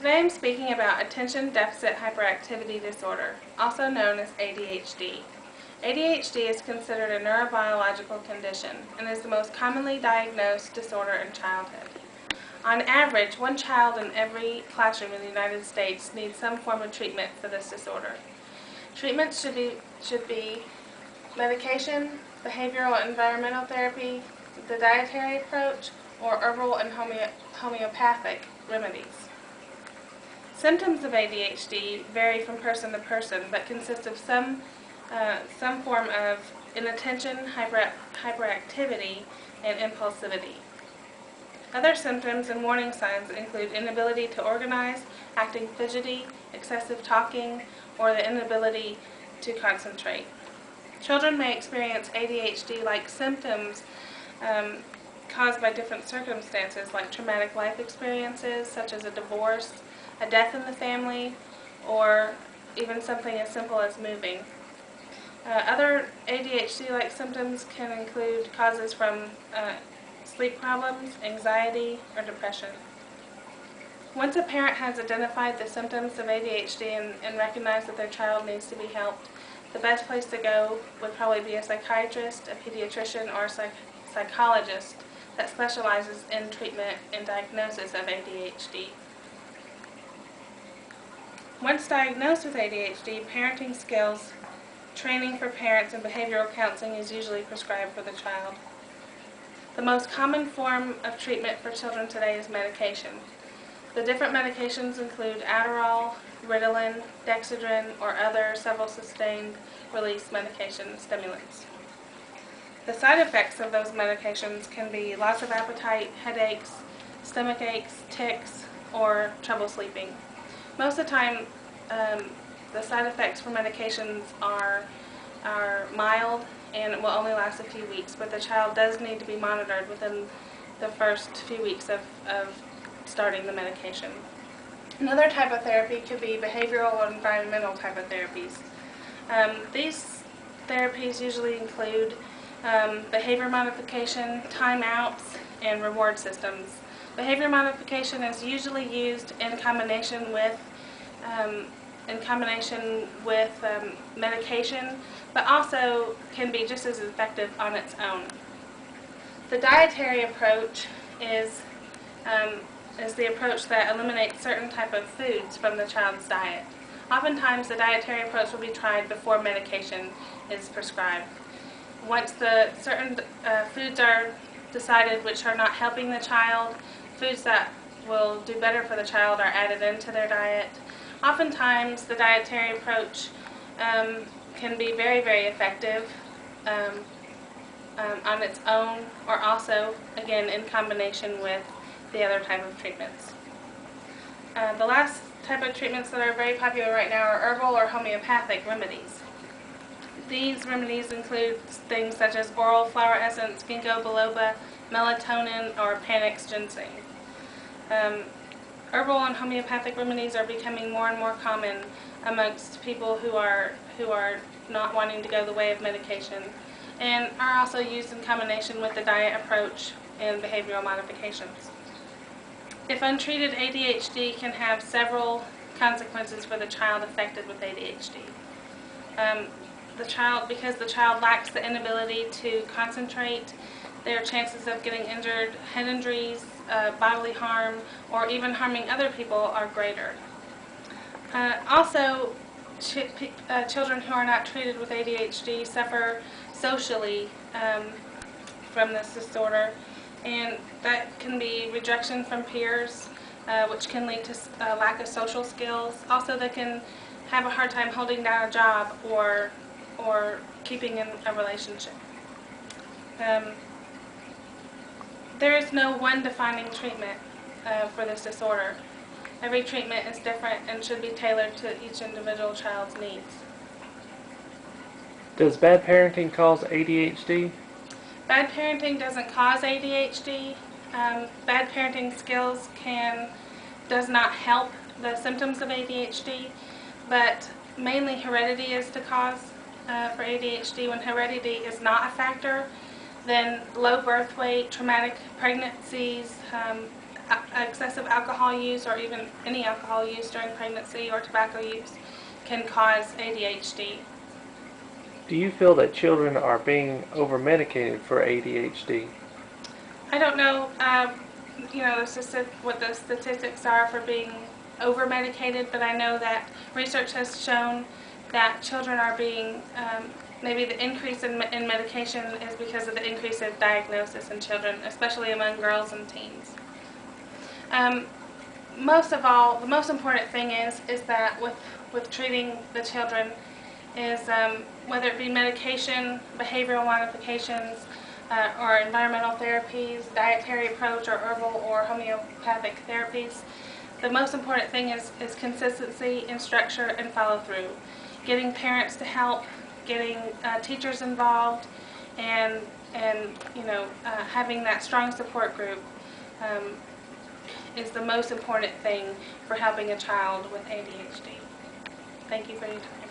Today I'm speaking about attention deficit hyperactivity disorder, also known as ADHD. ADHD is considered a neurobiological condition and is the most commonly diagnosed disorder in childhood. On average, one child in every classroom in the United States needs some form of treatment for this disorder. Treatments should be medication, behavioral and environmental therapy, the dietary approach, or herbal and homeopathic remedies. Symptoms of ADHD vary from person to person, but consist of some form of inattention, hyperactivity, and impulsivity. Other symptoms and warning signs include inability to organize, acting fidgety, excessive talking, or the inability to concentrate. Children may experience ADHD-like symptoms caused by different circumstances, like traumatic life experiences, such as a divorce, a death in the family, or even something as simple as moving. Other ADHD-like symptoms can include causes from sleep problems, anxiety, or depression. Once a parent has identified the symptoms of ADHD and recognized that their child needs to be helped, the best place to go would probably be a psychiatrist, a pediatrician, or a psychologist that specializes in treatment and diagnosis of ADHD. Once diagnosed with ADHD, parenting skills, training for parents, and behavioral counseling is usually prescribed for the child. The most common form of treatment for children today is medication. The different medications include Adderall, Ritalin, Dexedrine, or other several sustained-release medication stimulants. The side effects of those medications can be loss of appetite, headaches, stomach aches, tics, or trouble sleeping. Most of the time, the side effects for medications are mild and will only last a few weeks, but the child does need to be monitored within the first few weeks of starting the medication. Another type of therapy could be behavioral or environmental type of therapies. These therapies usually include behavior modification, timeouts, and reward systems. Behavior modification is usually used in combination with medication, but also can be just as effective on its own. The dietary approach is the approach that eliminates certain type of foods from the child's diet. Oftentimes, the dietary approach will be tried before medication is prescribed. Once the certain foods are decided which are not helping the child, foods that will do better for the child are added into their diet. Oftentimes, the dietary approach can be very, very effective on its own, or also, again, in combination with the other type of treatments. The last type of treatments that are very popular right now are herbal or homeopathic remedies. These remedies include things such as oral flower essence, ginkgo biloba, melatonin, or Panax ginseng. Herbal and homeopathic remedies are becoming more and more common amongst people who are not wanting to go the way of medication, and are also used in combination with the diet approach and behavioral modifications. If untreated, ADHD can have several consequences for the child affected with ADHD. Because the child lacks the inability to concentrate, their chances of getting injured, head injuries, bodily harm, or even harming other people are greater. Also, children who are not treated with ADHD suffer socially from this disorder, and that can be rejection from peers, which can lead to a lack of social skills. Also, they can have a hard time holding down a job or keeping in a relationship. There is no one defining treatment for this disorder. Every treatment is different and should be tailored to each individual child's needs. Does bad parenting cause ADHD? Bad parenting doesn't cause ADHD. Bad parenting skills does not help the symptoms of ADHD, but mainly heredity is the cause for ADHD. When heredity is not a factor, then low birth weight, traumatic pregnancies, excessive alcohol use or even any alcohol use during pregnancy or tobacco use can cause ADHD. Do you feel that children are being over-medicated for ADHD? I don't know, what the statistics are for being over-medicated, but I know that research has shown that children are being, maybe the increase in medication is because of the increase of diagnosis in children, especially among girls and teens. Most of all, the most important thing is that with treating the children is whether it be medication, behavioral modifications, or environmental therapies, dietary approach, or herbal or homeopathic therapies. The most important thing is consistency in structure and follow through. Getting parents to help, getting teachers involved, and having that strong support group is the most important thing for helping a child with ADHD. Thank you for your time.